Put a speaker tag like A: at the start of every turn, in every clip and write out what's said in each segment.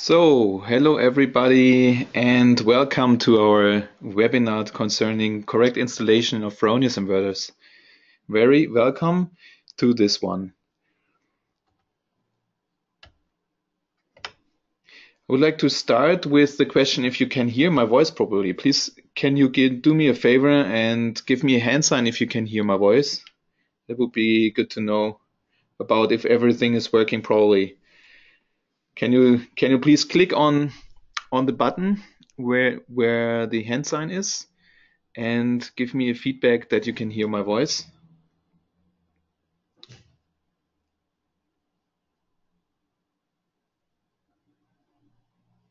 A: Hello everybody and welcome to our webinar concerning correct installation of Fronius inverters. Very welcome to this one. I would like to start with the question if you can hear my voice properly. Please, can you do me a favor and give me a hand sign if you can hear my voice? That would be good to know about if everything is working properly. Can you please click on the button where the hand sign is and give me a feedback that you can hear my voice?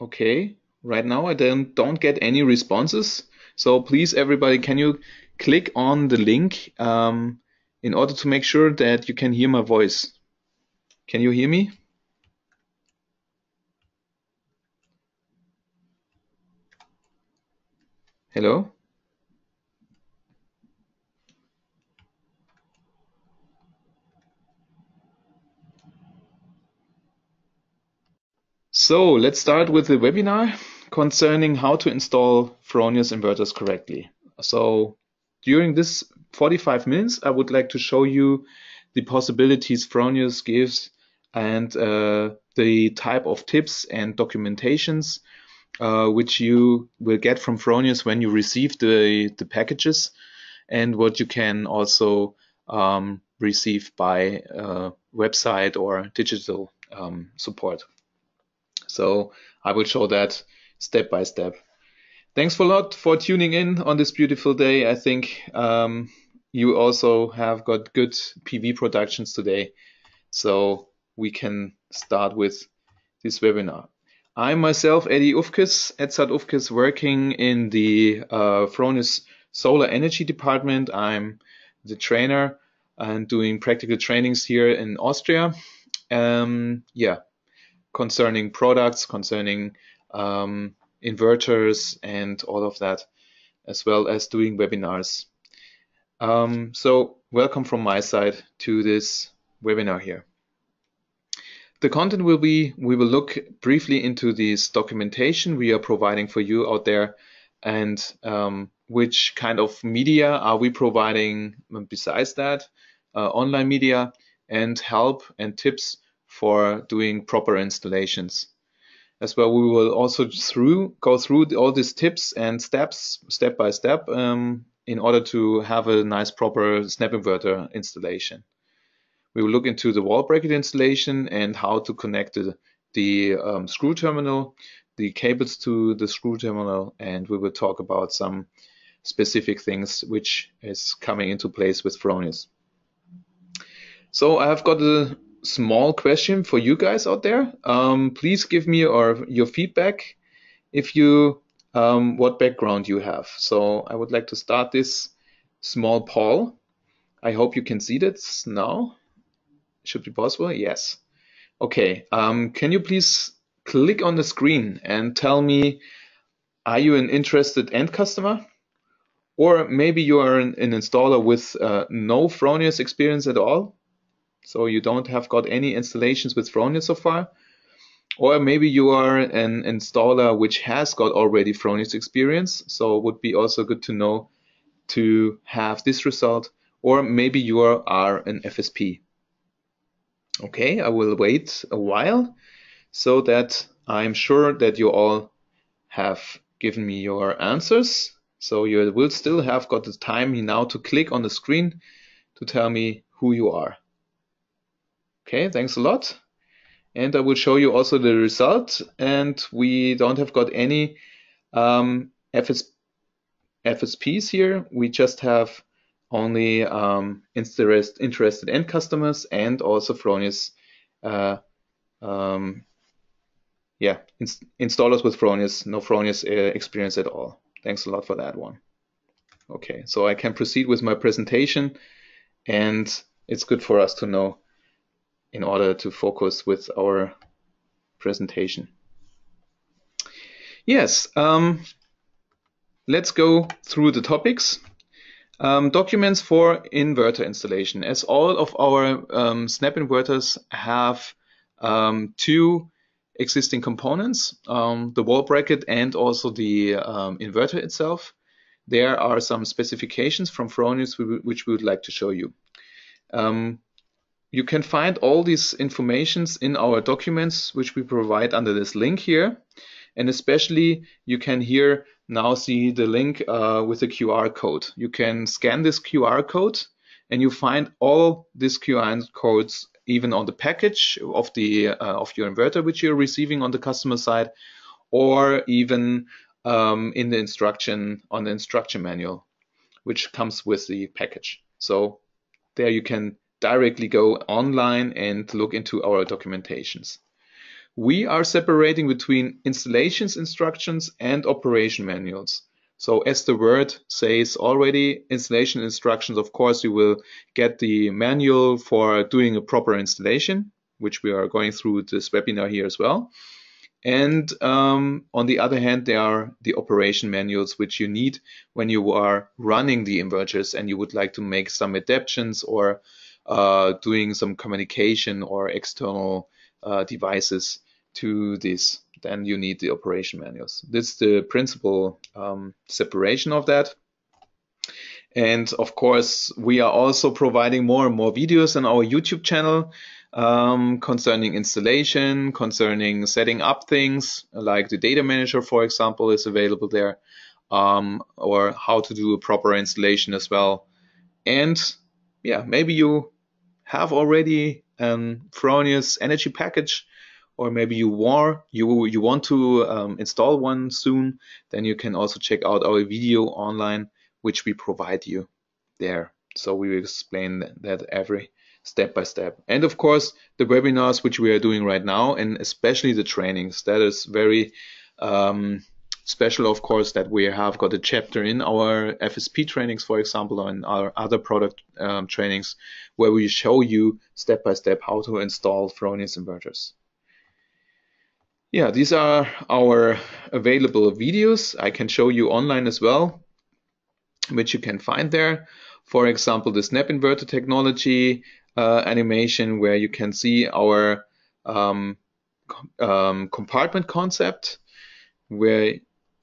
A: Okay, right now I don't get any responses. So please, everybody, can you click on the link in order to make sure that you can hear my voice? Can you hear me? Hello? So let's start with the webinar concerning how to install Fronius inverters correctly. So during this 45 minutes, I would like to show you the possibilities Fronius gives and the type of tips and documentations which you will get from Fronius when you receive the packages, and what you can also receive by website or digital support. So I will show that step by step. Thanks a lot for tuning in on this beautiful day. I think you also have got good PV productions today, so we can start with this webinar. I'm myself Eddie Ufkes, Edzard Ufkes, working in the Fronius Solar Energy Department. I'm the trainer and doing practical trainings here in Austria. Concerning products, concerning inverters and all of that, as well as doing webinars. So welcome from my side to this webinar here. The content will be, we will look briefly into this documentation we are providing for you out there, and which kind of media are we providing besides that, online media, and help and tips for doing proper installations. As well, we will also go through all these tips and steps, step by step, in order to have a nice proper SnapINverter installation. We will look into the wall bracket installation and how to connect the screw terminal, the cables to the screw terminal, and we will talk about some specific things which is coming into place with Fronius. So I have got a small question for you guys out there. Please give me your feedback if you what background you have. So I would like to start this small poll. I hope you can see this now. Should be possible. Yes. Okay. Can you please click on the screen and tell me, are you an interested end customer? Or maybe you are an installer with no Fronius experience at all? So you don't have got any installations with Fronius so far? Or maybe you are an installer which has got already Fronius experience, so it would be also good to know to have this result. Or maybe you are an FSP. Okay, I will wait a while so that I'm sure that you all have given me your answers. So you will still have got the time now to click on the screen to tell me who you are. Okay, thanks a lot. And I will show you also the result. And we don't have got any FSPs here. We just have only interested end customers and also Fronius, installers with Fronius, no Fronius experience at all. Thanks a lot for that one. Okay, so I can proceed with my presentation, and it's good for us to know in order to focus with our presentation. Yes, let's go through the topics. Documents for inverter installation. As all of our SnapINverters have two existing components, the wall bracket and also the inverter itself. There are some specifications from Fronius which we would like to show you. You can find all these informations in our documents which we provide under this link here, and especially you can here now see the link with the QR code. You can scan this QR code and you find all these QR codes even on the package of the of your inverter which you're receiving on the customer side, or even in the instruction on the instruction manual which comes with the package. So there you can directly go online and look into our documentations. We are separating between installations instructions and operation manuals. So as the word says already, installation instructions, of course, you will get the manual for doing a proper installation, which we are going through this webinar here as well. And on the other hand, there are the operation manuals which you need when you are running the inverters and you would like to make some adaptations or doing some communication or external devices to this. Then you need the operation manuals. This is the principal separation of that. And of course, we are also providing more and more videos on our YouTube channel concerning installation, concerning setting up things, like the data manager, for example, is available there, or how to do a proper installation as well. And yeah, maybe you have already Fronius energy package, or maybe you want to install one soon. Then you can also check out our video online, which we provide you there. So we will explain that every step by step. And of course, the webinars which we are doing right now, and especially the trainings, that is very special, of course, that we have got a chapter in our FSP trainings, for example, or in our other product trainings, where we show you step by step how to install Fronius inverters. Yeah, these are our available videos. I can show you online as well, which you can find there. For example, the SnapINverter technology animation, where you can see our compartment concept, where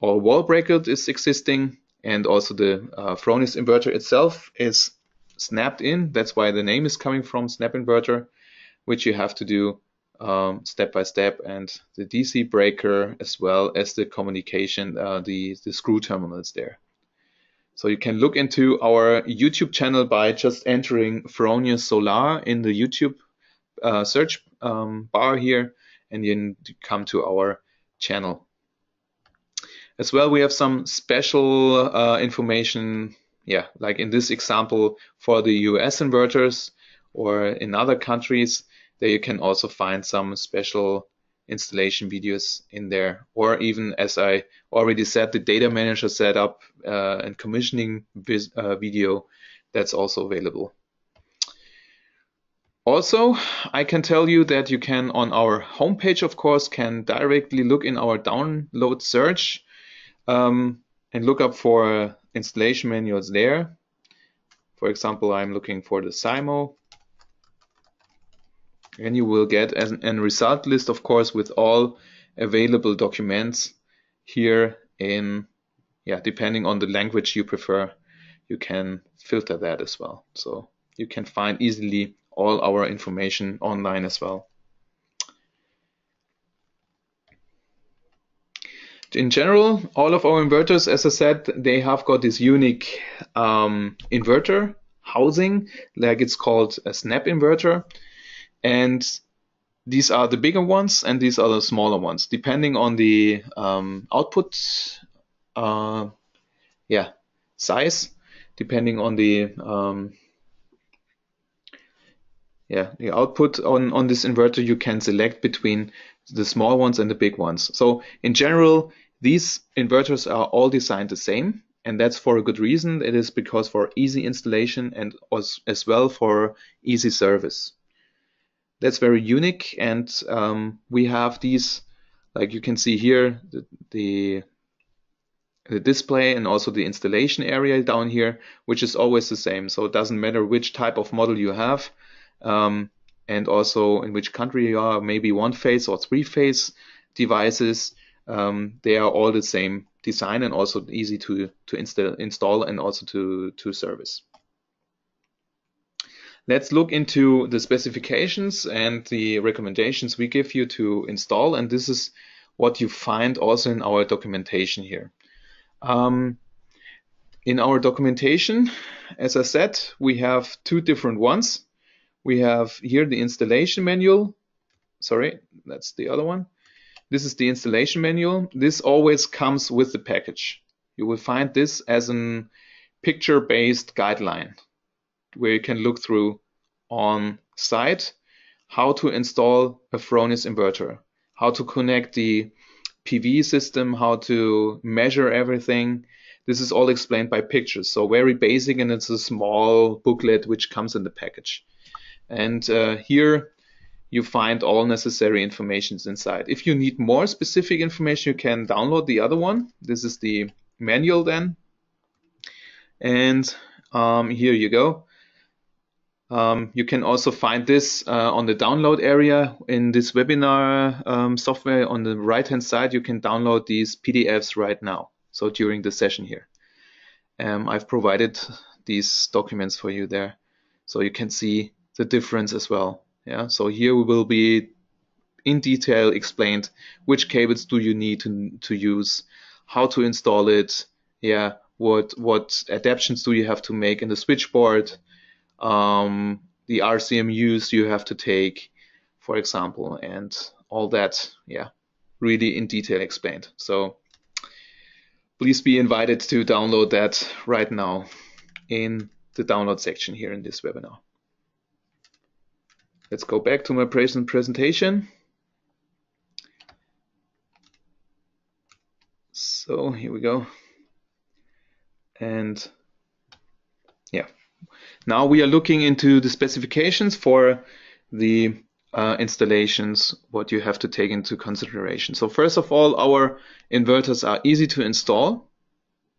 A: our wall bracket is existing, and also the Fronius inverter itself is snapped in. That's why the name is coming from SnapINverter, which you have to do step by step, and the DC breaker as well as the communication, the screw terminals there. So you can look into our YouTube channel by just entering Fronius Solar in the YouTube search bar here, and then you come to our channel. As well, we have some special information, yeah, like in this example for the US inverters, or in other countries. There you can also find some special installation videos in there, or even, as I already said, the data manager setup and commissioning video, that's also available. Also, I can tell you that you can, on our homepage, of course, can directly look in our download search and look up for installation manuals there. For example, I'm looking for the SIMO. And you will get a result list, of course, with all available documents here in, yeah, depending on the language you prefer, you can filter that as well. So you can find easily all our information online as well. In general, all of our inverters, as I said, they have got this unique inverter housing, like it's called a SnapINverter. And these are the bigger ones, and these are the smaller ones, depending on the output, size, depending on the the output on this inverter. You can select between the small ones and the big ones. So in general, these inverters are all designed the same, and that's for a good reason. It is because for easy installation and as well for easy service. That's very unique, and we have these, like you can see here, the display and also the installation area down here, which is always the same. So it doesn't matter which type of model you have. and also in which country you are, maybe one-phase or three-phase devices, they are all the same design and also easy to install and also to service. Let's look into the specifications and the recommendations we give you to install, and this is what you find also in our documentation here. In our documentation, as I said, we have two different ones. We have here the installation manual. Sorry, that's the other one. This is the installation manual. This always comes with the package. You will find this as a picture-based guideline where you can look through on site how to install a Fronius inverter, how to connect the PV system, how to measure everything. This is all explained by pictures, so very basic, and it's a small booklet which comes in the package. And here you find all necessary information inside. If you need more specific information, you can download the other one. This is the manual then. And here you go. You can also find this on the download area in this webinar software. On the right hand side, you can download these PDFs right now. So during the session here, I've provided these documents for you there, so you can see the difference as well. Yeah, so here we will be in detail explained which cables do you need to use, how to install it, yeah, what adaptations do you have to make in the switchboard, the RCMUs you have to take, for example, and all that, yeah, really in detail explained. So please be invited to download that right now in the download section here in this webinar. Let's go back to my presentation. So here we go. And yeah, now we are looking into the specifications for the installations, what you have to take into consideration. So first of all, our inverters are easy to install,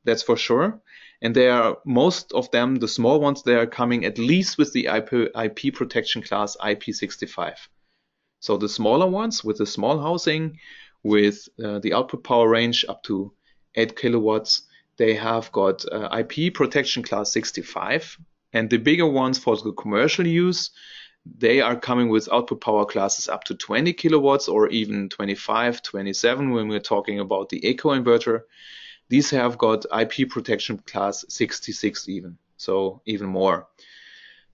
A: that's for sure. And they are, most of them, the small ones, they are coming at least with the IP protection class IP65. So the smaller ones with the small housing, with the output power range up to 8 kilowatts, they have got IP protection class 65. And the bigger ones for the commercial use, they are coming with output power classes up to 20 kilowatts or even 25, 27 when we're talking about the eco inverter. These have got IP protection class 66 even, so even more.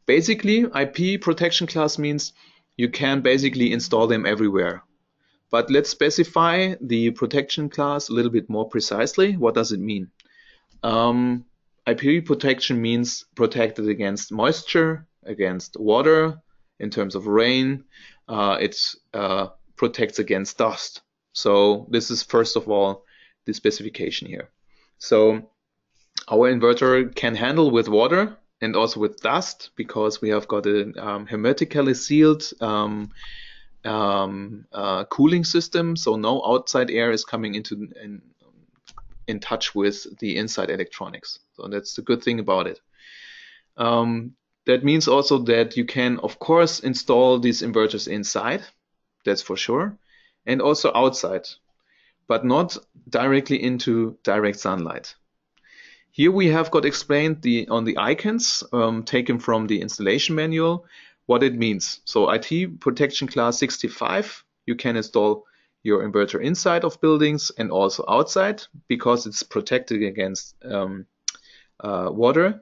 A: Basically, IP protection class means you can basically install them everywhere. But let's specify the protection class a little bit more precisely. What does it mean? IP protection means protected against moisture, against water, in terms of rain. It protects against dust. So this is first of all the specification here. So our inverter can handle with water and also with dust because we have got a hermetically sealed cooling system. So no outside air is coming into in touch with the inside electronics. So that's the good thing about it. That means also that you can, of course, install these inverters inside, that's for sure, and also outside, but not directly into direct sunlight. Here we have got explained on the icons taken from the installation manual what it means. So IP protection class 65, you can install your inverter inside of buildings and also outside because it's protected against water.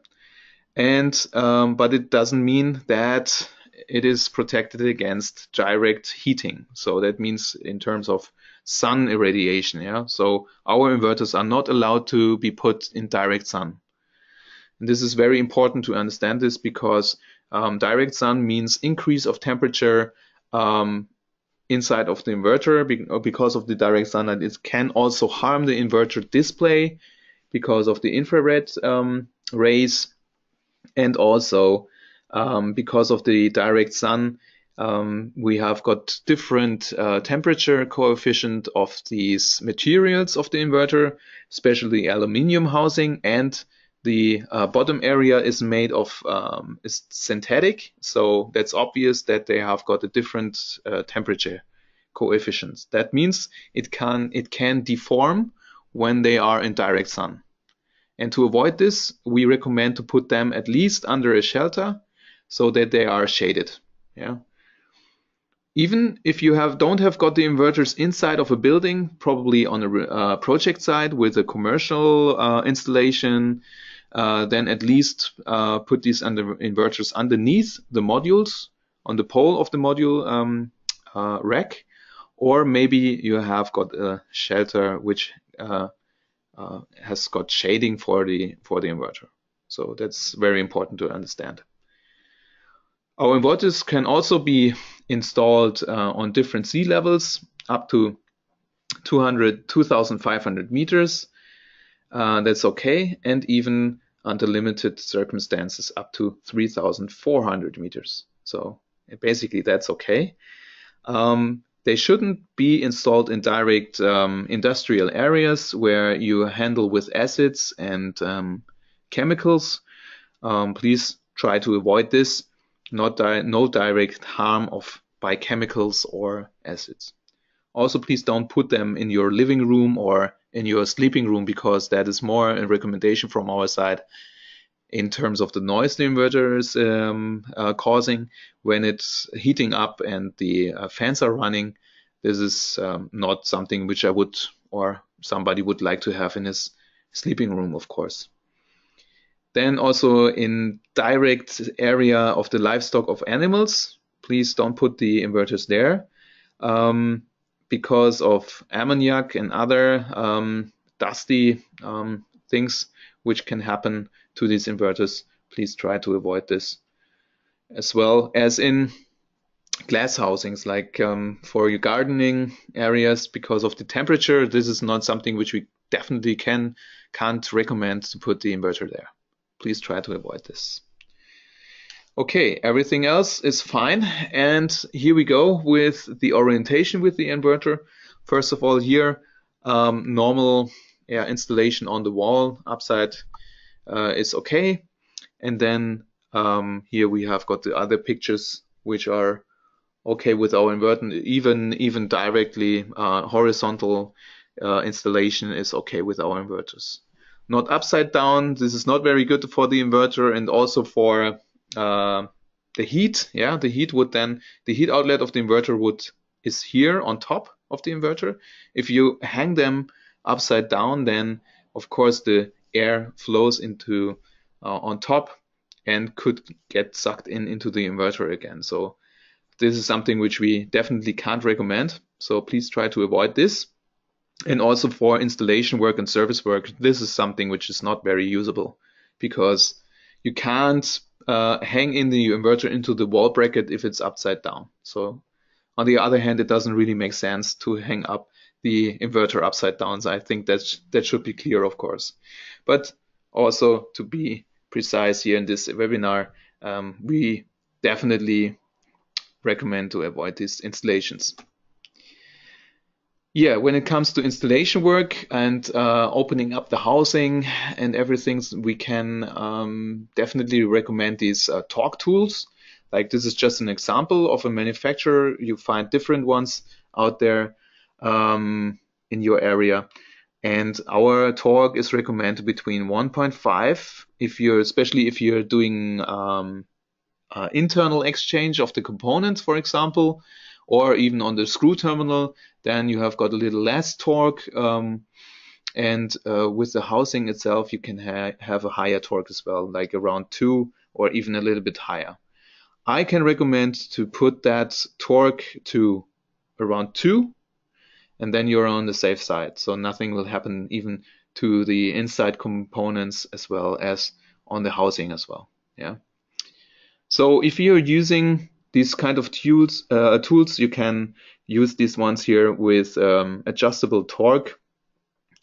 A: And but it doesn't mean that it is protected against direct heating. So that means in terms of sun irradiation. Yeah. So our inverters are not allowed to be put in direct sun. And this is very important to understand this because direct sun means increase of temperature inside of the inverter because of the direct sunlight. It can also harm the inverter display because of the infrared rays. And also because of the direct sun, we have got different temperature coefficient of these materials of the inverter, especially aluminium housing and The bottom area is made of is synthetic, so that's obvious that they have got a different temperature coefficients. That means it can deform when they are in direct sun. And to avoid this, we recommend to put them at least under a shelter so that they are shaded. Yeah. Even if you don't have got the inverters inside of a building, probably on a project site with a commercial installation, then at least put these inverters underneath the modules on the pole of the module rack, or maybe you have got a shelter which has got shading for the inverter. So that's very important to understand. Our inverters can also be installed on different sea levels, up to 2,500 meters. That's okay, and even under limited circumstances up to 3,400 meters. So basically that's okay. They shouldn't be installed in direct industrial areas where you handle with acids and chemicals. Please try to avoid this. No direct harm by chemicals or acids. Also, please don't put them in your living room or in your sleeping room, because that is more a recommendation from our side in terms of the noise the inverter is causing when it's heating up and the fans are running. This is not something which I would or somebody would like to have in his sleeping room, of course. Then also in direct area of the livestock of animals, please don't put the inverters there because of ammoniac and other dusty things which can happen to these inverters. Please try to avoid this. As well as in glass housings, like for your gardening areas, because of the temperature, this is not something which we definitely can't recommend to put the inverter there. Please try to avoid this. Okay, everything else is fine, and here we go with the orientation with the inverter. First of all, here normal installation on the wall upside is okay, and then here we have got the other pictures which are okay with our inverter. Even directly horizontal installation is okay with our inverters. Not upside down. This is not very good for the inverter, and also for the heat. Yeah, the heat outlet of the inverter is here on top of the inverter. If you hang them upside down, then of course the air flows into on top and could get sucked into the inverter again. So this is something which we definitely can't recommend. So please try to avoid this. And also for installation work and service work, this is something which is not very usable, because you can't hang in the inverter into the wall bracket if it's upside down. So on the other hand, it doesn't really make sense to hang up the inverter upside down. So I think that should be clear, of course. But also, to be precise here in this webinar, we definitely recommend to avoid these installations. Yeah, when it comes to installation work and opening up the housing and everything, we can definitely recommend these torque tools. Like, this is just an example of a manufacturer. You find different ones out there in your area. And our torque is recommended between 1.5, especially if you're doing internal exchange of the components, for example, or even on the screw terminal, then you have got a little less torque. And with the housing itself, you can have a higher torque as well, like around 2 or even a little bit higher. I can recommend to put that torque to around 2, and then you're on the safe side. So nothing will happen even to the inside components as well as on the housing as well. Yeah. So if you're using these kind of tools, you can use these ones here with adjustable torque.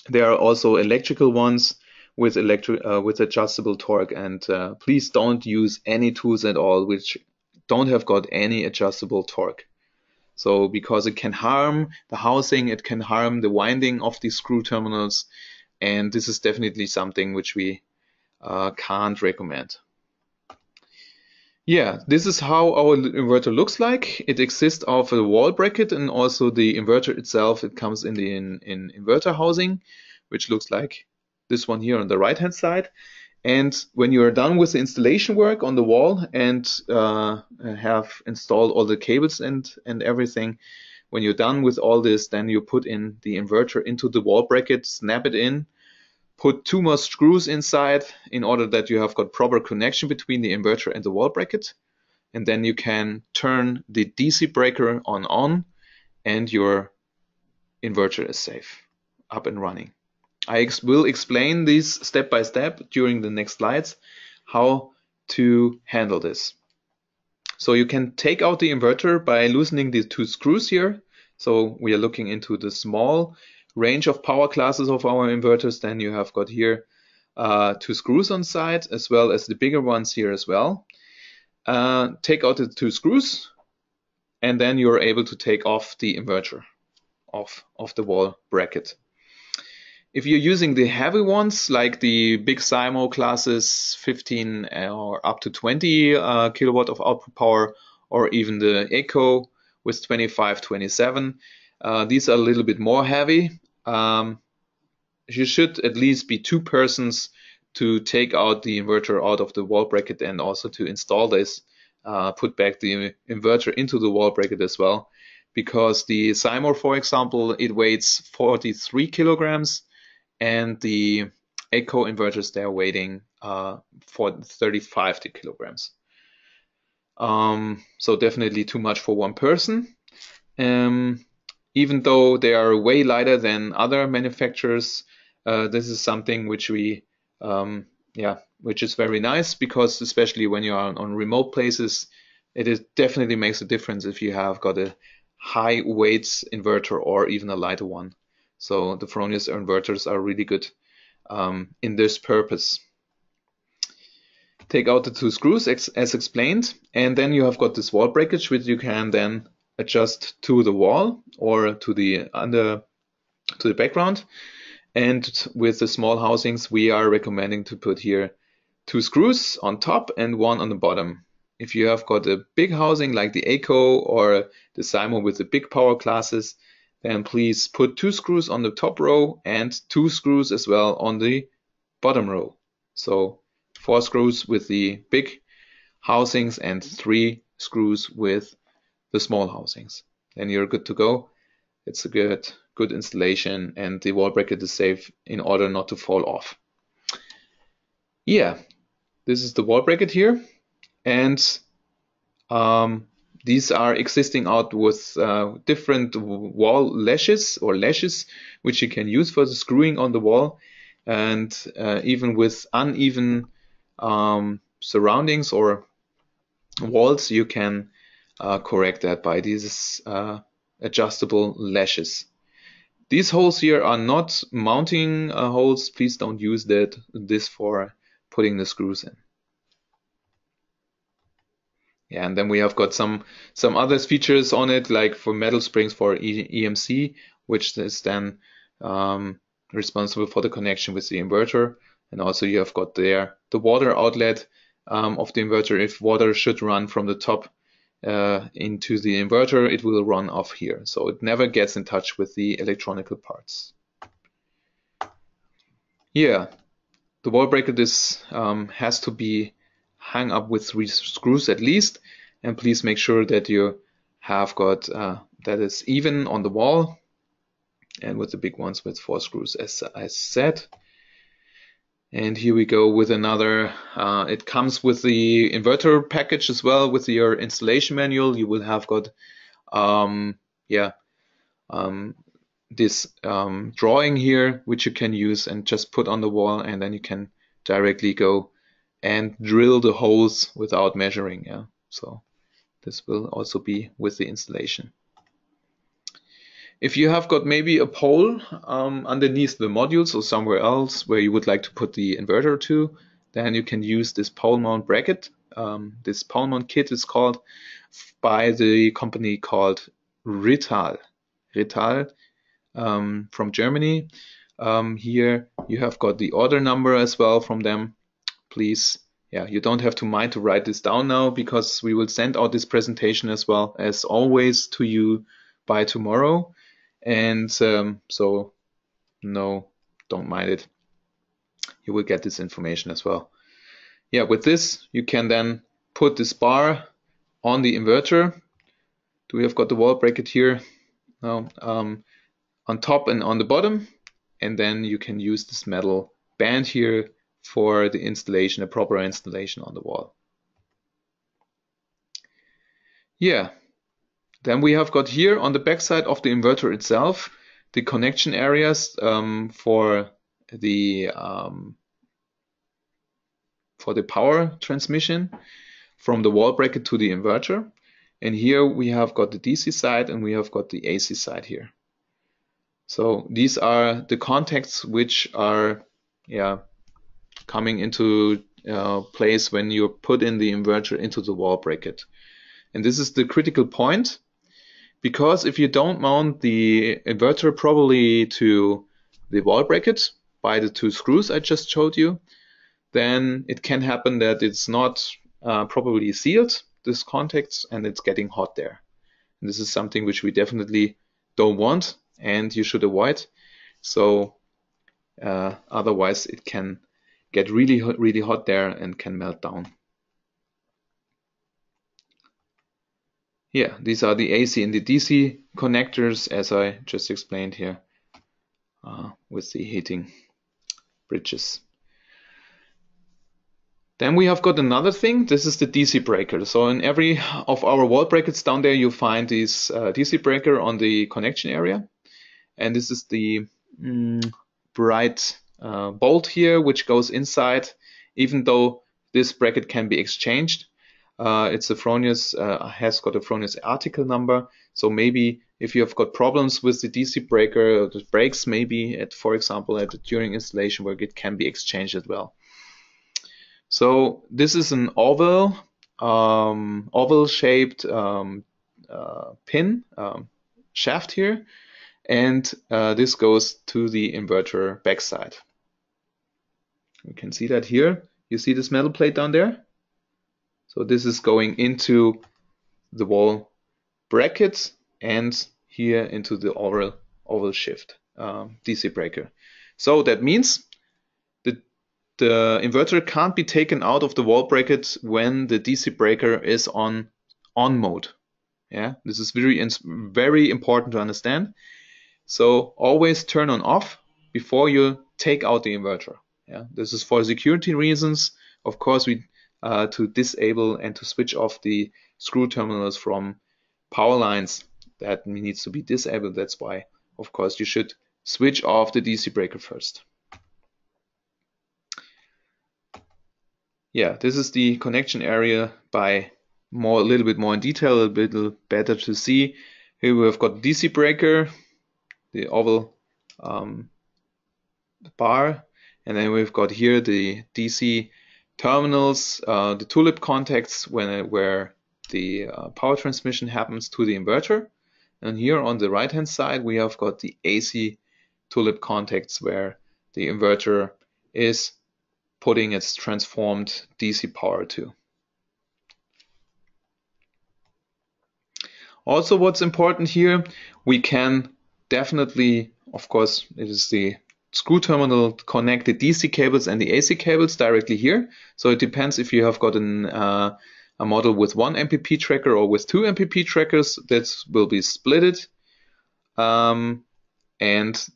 A: There are also electrical ones with adjustable torque, and please don't use any tools at all which don't have got any adjustable torque. So because it can harm the housing, it can harm the winding of these screw terminals, and this is definitely something which we can't recommend. Yeah, this is how our inverter looks like. It exists of a wall bracket and also the inverter itself. It comes in the inverter housing, which looks like this one here on the right hand side. And when you're done with the installation work on the wall and have installed all the cables and everything, when you're done with all this, then you put in the inverter into the wall bracket, snap it in, put 2 more screws inside in order that you have got proper connection between the inverter and the wall bracket. And then you can turn the DC breaker on and your inverter is safe, up and running. I will explain this step by step during the next slides, how to handle this. So you can take out the inverter by loosening the 2 screws here. So we are looking into the small range of power classes of our inverters. Then you have got here 2 screws on side, as well as the bigger ones here as well. Take out the 2 screws, and then you're able to take off the inverter off the wall bracket. If you're using the heavy ones, like the big SIMO classes, 15 or up to 20 kilowatt of output power, or even the Eco with 25, 27, these are a little bit more heavy. You should at least be 2 persons to take out the inverter out of the wall bracket and also to install this, put back the inverter into the wall bracket as well. Because the SIMO, for example, it weighs 43 kilograms, and the Eco inverters, they're weighing for 35 kilograms. So definitely too much for 1 person. Even though they are way lighter than other manufacturers, this is something which we, which is very nice, because especially when you are on remote places, it definitely makes a difference if you have got a high weights inverter or even a lighter one. So the Fronius inverters are really good in this purpose. Take out the 2 screws as explained, and then you have got this wall breakage, which you can then adjust to the wall or to the background. And with the small housings, we are recommending to put here 2 screws on top and 1 on the bottom. If you have got a big housing like the Eco or the SIMO with the big power classes, then please put 2 screws on the top row and 2 screws as well on the bottom row. So 4 screws with the big housings and 3 screws with the small housings. Then you're good to go. It's a good installation, and the wall bracket is safe in order not to fall off. Yeah, this is the wall bracket here, and these are existing out with different wall lashes which you can use for the screwing on the wall, and even with uneven surroundings or walls, you can correct that by these adjustable lashes. These holes here are not mounting holes. Please don't use this for putting the screws in. Yeah, and then we have got some other features on it, like for metal springs for EMC, which is then responsible for the connection with the inverter. And also you have got there the water outlet of the inverter. If water should run from the top into the inverter, it will run off here. So it never gets in touch with the electronic parts. Yeah, the wall bracket is has to be hung up with 3 screws at least, and please make sure that you have got that is even on the wall, and with the big ones with 4 screws as I said. And here we go with another, it comes with the inverter package as well. With your installation manual, you will have got this drawing here, which you can use and just put on the wall, and then you can directly go and drill the holes without measuring. Yeah, so this will also be with the installation. If you have got maybe a pole underneath the modules or somewhere else where you would like to put the inverter to, then you can use this pole mount bracket. This pole mount kit is called by the company called Rittal from Germany. Here you have got the order number as well from them, please, yeah, you don't have to mind to write this down now, because we will send out this presentation as well as always to you by tomorrow. And so no, don't mind it. You will get this information as well. Yeah, with this, you can then put this bar on the inverter. We have got the wall bracket here now, on top and on the bottom, and then you can use this metal band here for the installation, a proper installation on the wall. Yeah, then we have got here on the back side of the inverter itself the connection areas for the power transmission from the wall bracket to the inverter. And here we have got the DC side and we have got the AC side here. So these are the contacts which are coming into place when you put in the inverter into the wall bracket. And this is the critical point, because if you don't mount the inverter properly to the wall bracket by the 2 screws I just showed you, then it can happen that it's not properly sealed, this contacts, and it's getting hot there. And this is something which we definitely don't want and you should avoid. So otherwise it can get really hot there and can melt down. Yeah, these are the AC and the DC connectors, as I just explained here with the heating bridges. Then we have got another thing. This is the DC breaker. So in every of our wall brackets down there, you find this DC breaker on the connection area. And this is the bright bolt here, which goes inside, even though this bracket can be exchanged. It's a Fronius, has got a Fronius article number. So maybe if you have got problems with the DC breaker, or the breaks maybe, for example, during installation, where it can be exchanged as well. So this is an oval shaped pin shaft here, and this goes to the inverter backside. You can see that here. You see this metal plate down there? So this is going into the wall bracket and here into the oval shift DC breaker. So that means the inverter can't be taken out of the wall bracket when the DC breaker is on mode. Yeah, this is very important to understand. So always turn on off before you take out the inverter. Yeah, this is for security reasons. Of course, we to disable and to switch off the screw terminals from power lines, that needs to be disabled. That's why, of course, you should switch off the DC breaker first. Yeah, this is the connection area by a little bit more in detail, a little better to see. Here we have got DC breaker, the oval bar, and then we've got here the DC terminals, the tulip contacts where the power transmission happens to the inverter. And here on the right hand side we have got the AC tulip contacts where the inverter is putting its transformed DC power to. Also, what's important here, we can definitely, of course, it is the screw terminal, connect the DC cables and the AC cables directly here. So it depends if you have got a model with 1 MPP tracker or with 2 MPP trackers, that will be splitted. And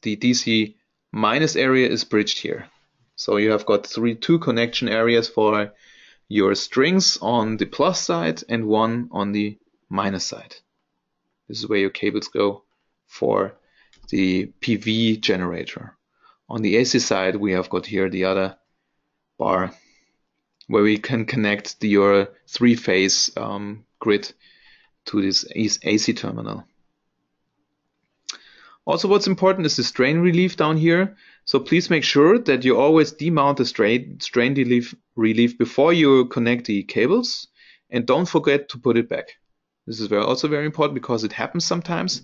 A: the DC minus area is bridged here. So you have got two connection areas for your strings on the plus side and one on the minus side. This is where your cables go for the PV generator. On the AC side, we have got here the other bar where we can connect your 3-phase grid to this AC terminal. Also, what's important is the strain relief down here. So please make sure that you always demount the strain relief before you connect the cables, and don't forget to put it back. This is also very important because it happens sometimes.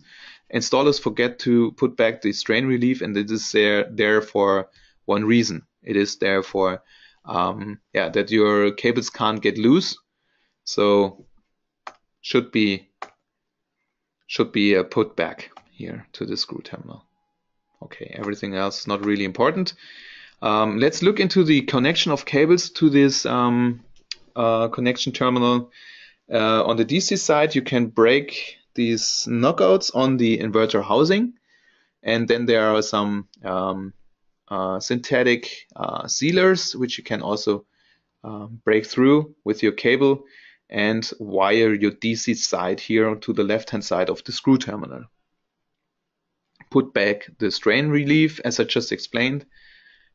A: Installers forget to put back the strain relief, and it is there for one reason. It is there for yeah, that your cables can't get loose. So should be put back here to the screw terminal. Okay, everything else is not really important. Let's look into the connection of cables to this connection terminal. On the DC side, you can break these knockouts on the inverter housing, and then there are some synthetic sealers which you can also break through with your cable and wire your DC side here to the left hand side of the screw terminal. Put back the strain relief as I just explained.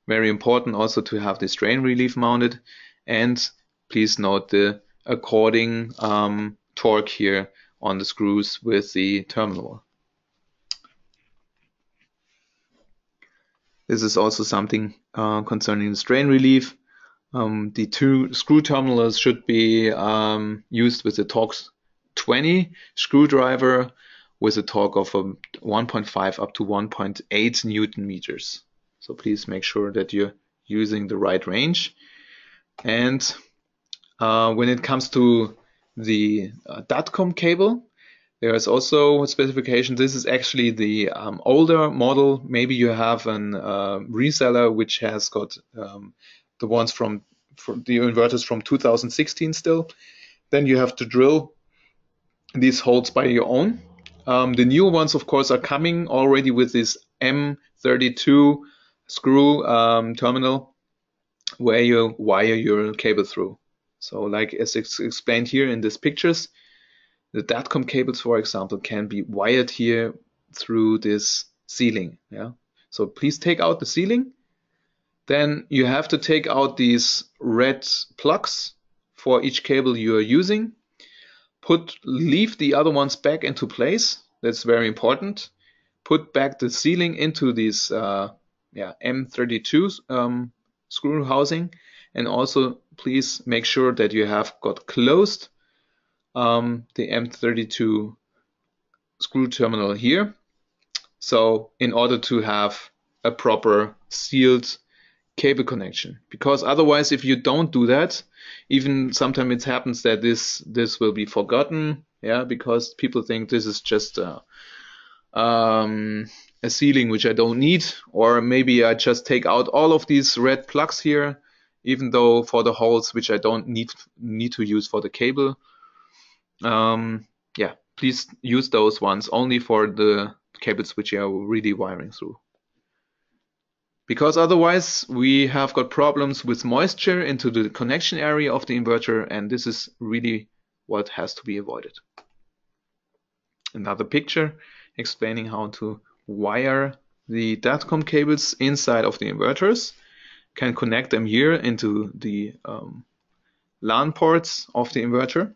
A: Very important also to have the strain relief mounted, and please note the according torque here on the screws with the terminal. This is also something concerning the strain relief. The two screw terminals should be used with a torque 20 screwdriver with a torque of 1.5 up to 1.8 Newton meters. So please make sure that you're using the right range. And when it comes to the DATCOM cable, there is also a specification. This is actually the older model. Maybe you have an reseller which has got the ones from the inverters from 2016 still. Then you have to drill these holes by your own. The new ones, of course, are coming already with this M32 screw terminal where you wire your cable through. So like as explained here in these pictures, the DATCOM cables, for example, can be wired here through this sealing. Yeah. So please take out the sealing. Then you have to take out these red plugs for each cable you are using. Leave the other ones back into place. That's very important. Put back the sealing into this M32 screw housing, and also please make sure that you have got closed the M32 screw terminal here. So in order to have a proper sealed cable connection, because otherwise if you don't do that, even sometimes it happens that this will be forgotten, yeah, because people think this is just a sealing which I don't need, or maybe I just take out all of these red plugs here, even though for the holes which I don't need to use for the cable. Yeah, please use those ones only for the cables which you are really wiring through. Because otherwise we have got problems with moisture into the connection area of the inverter, and this is really what has to be avoided. Another picture explaining how to wire the DATCOM cables inside of the inverters. Can connect them here into the LAN ports of the inverter.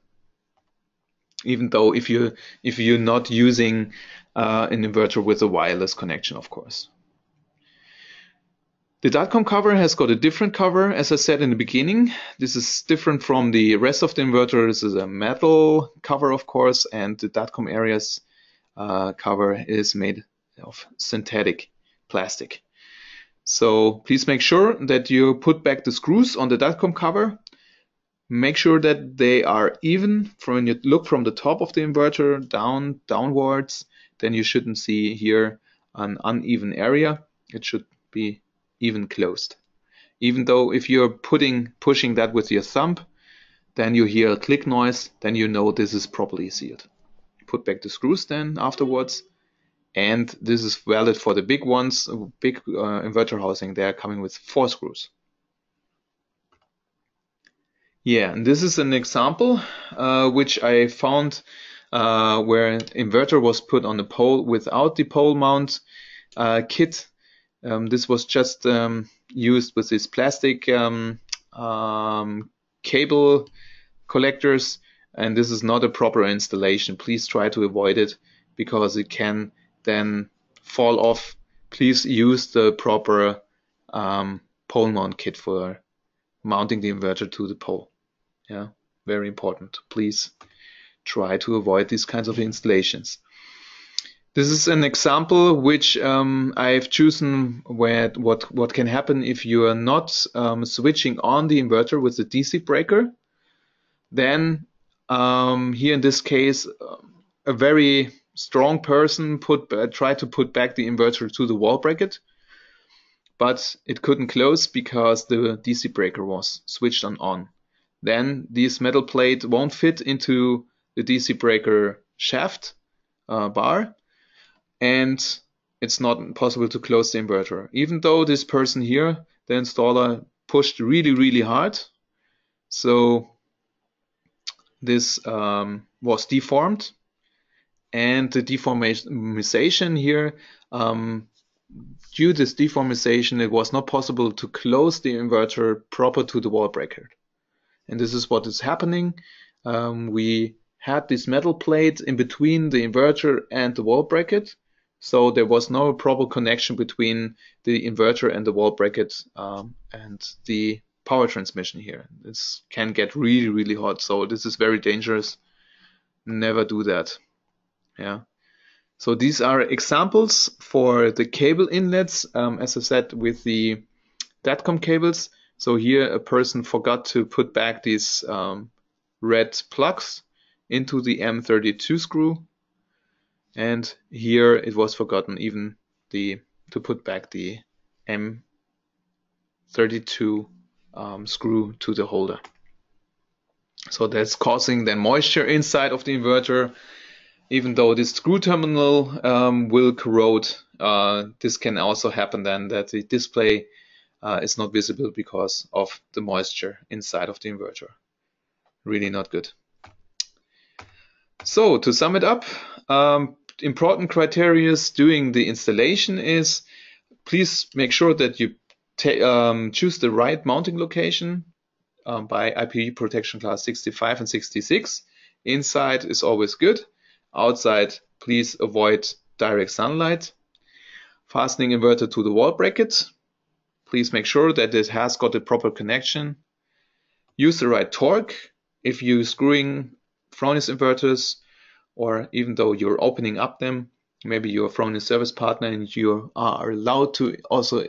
A: Even though if you're not using an inverter with a wireless connection, of course. The DATCOM cover has got a different cover, as I said in the beginning. This is different from the rest of the inverter. This is a metal cover, of course, and the DATCOM areas cover is made of synthetic plastic. So please make sure that you put back the screws on the DATCOM cover. Make sure that they are even. When you look from the top of the inverter downwards, then you shouldn't see here an uneven area. It should be even closed. Even though if you're pushing that with your thumb, then you hear a click noise, then you know this is properly sealed. Put back the screws then afterwards, and this is valid for the big ones, big inverter housing. They are coming with 4 screws. Yeah, and this is an example which I found where inverter was put on the pole without the pole mount kit. This was just used with these plastic cable collectors, and this is not a proper installation. Please try to avoid it because it can then fall off. Please use the proper pole mount kit for mounting the inverter to the pole. Yeah, very important. Please try to avoid these kinds of installations. This is an example which I've chosen where what can happen if you are not switching on the inverter with the DC breaker. Then here in this case, a very strong person tried to put back the inverter to the wall bracket, but it couldn't close because the DC breaker was switched on. Then this metal plate won't fit into the DC breaker shaft bar, and it's not possible to close the inverter. Even though this person here, the installer, pushed really hard, so this was deformed, and the deformation here, due to this deformation, it was not possible to close the inverter proper to the wall breaker. And this is what is happening. We had this metal plate in between the inverter and the wall bracket, so there was no proper connection between the inverter and the wall bracket and the power transmission here. This can get really hot, so this is very dangerous. Never do that. Yeah. So these are examples for the cable inlets, as I said, with the DATCOM cables. So here a person forgot to put back these red plugs into the M32 screw, and here it was forgotten even to put back the M32 screw to the holder. So that's causing then moisture inside of the inverter. Even though this screw terminal will corrode, this can also happen then that the display is not visible because of the moisture inside of the inverter. Really not good. So to sum it up, important criteria doing the installation is, please make sure that you choose the right mounting location by IPv protection class 65 and 66. Inside is always good. Outside, please avoid direct sunlight. Fastening inverter to the wall bracket. Please make sure that it has got a proper connection. Use the right torque. If you're screwing Fronius inverters, or even though you're opening up them, maybe you're a Fronius service partner and you are allowed to also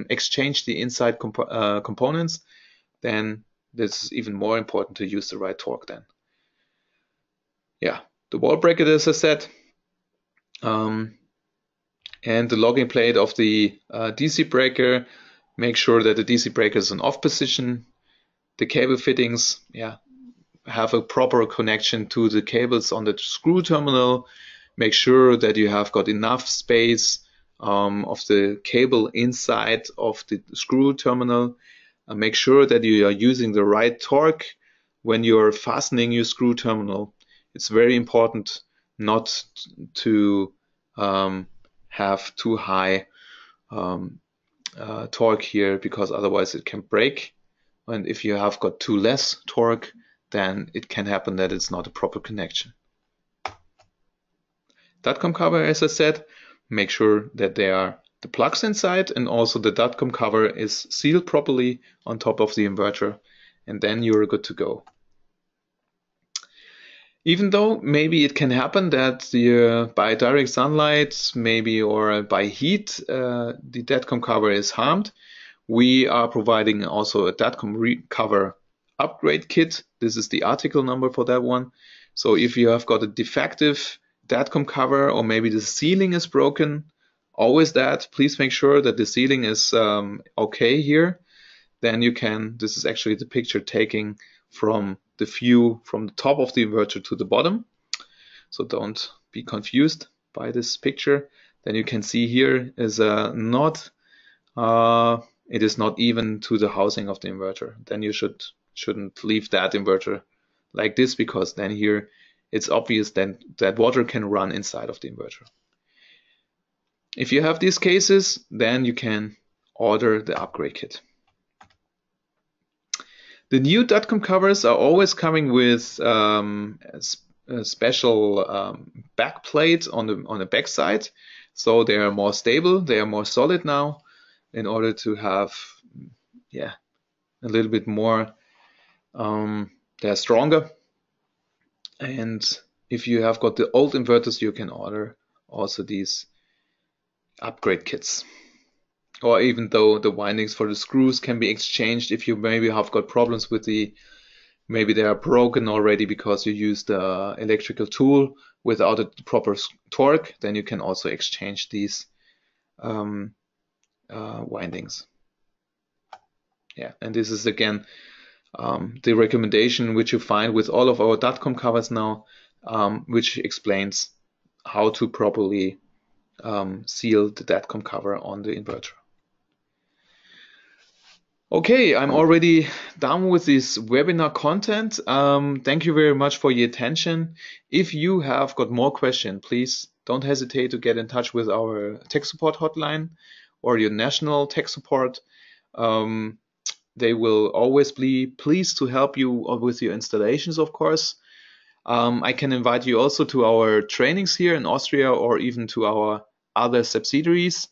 A: exchange the inside components, then this is even more important to use the right torque then. Yeah, the wall bracket, as I said, and the logging plate of the DC breaker. Make sure that the DC breaker is in off position. The cable fittings, have a proper connection to the cables on the screw terminal. Make sure that you have got enough space of the cable inside of the screw terminal. Make sure that you are using the right torque when you're fastening your screw terminal. It's very important not to have too high torque here, because otherwise it can break. And if you have got too less torque, then it can happen that it's not a proper connection. DATCOM cover, as I said, make sure that there are the plugs inside, and also the DATCOM cover is sealed properly on top of the inverter, and then you're good to go. Even though maybe it can happen that by direct sunlight, maybe, or by heat, the DATCOM cover is harmed, we are providing also a DATCOM cover upgrade kit. This is the article number for that one. So if you have got a defective DATCOM cover, or maybe the sealing is broken, always please make sure that the sealing is okay here. Then you can, this is actually the picture taking from the view from the top of the inverter to the bottom. So don't be confused by this picture. Then you can see here is it is not even to the housing of the inverter. Then you shouldn't leave that inverter like this, because then here it's obvious then that water can run inside of the inverter. If you have these cases, then you can order the upgrade kit. The new DATCOM covers are always coming with a special back plate on the back side, so they are more stable, they are more solid now, in order to have a little bit more, they're stronger. And if you have got the old inverters, you can order also these upgrade kits. Or even though the windings for the screws can be exchanged if you maybe have got problems with maybe they are broken already because you used the electrical tool without a proper torque, then you can also exchange these windings. Yeah, and this is again the recommendation which you find with all of our DATCOM covers now, which explains how to properly seal the DATCOM cover on the inverter. Okay, I'm already done with this webinar content. Thank you very much for your attention. If you have got more questions, please don't hesitate to get in touch with our tech support hotline or your national tech support. They will always be pleased to help you with your installations, of course. I can invite you also to our trainings here in Austria or even to our other subsidiaries.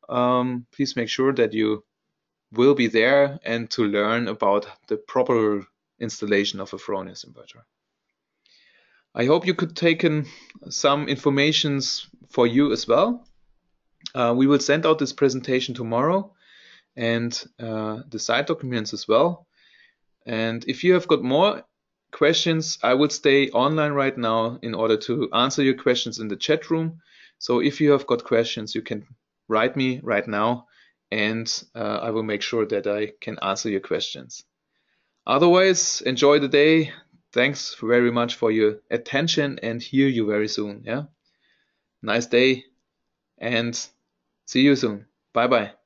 A: Please make sure that you will be there and to learn about the proper installation of a Fronius inverter. I hope you could take in some informations for you as well. We will send out this presentation tomorrow and the site documents as well. And if you have got more questions, I would stay online right now in order to answer your questions in the chat room. So if you have got questions, you can write me right now, and I will make sure that I can answer your questions. Otherwise, enjoy the day. Thanks very much for your attention, and hear you very soon. Yeah, nice day, and see you soon. Bye bye.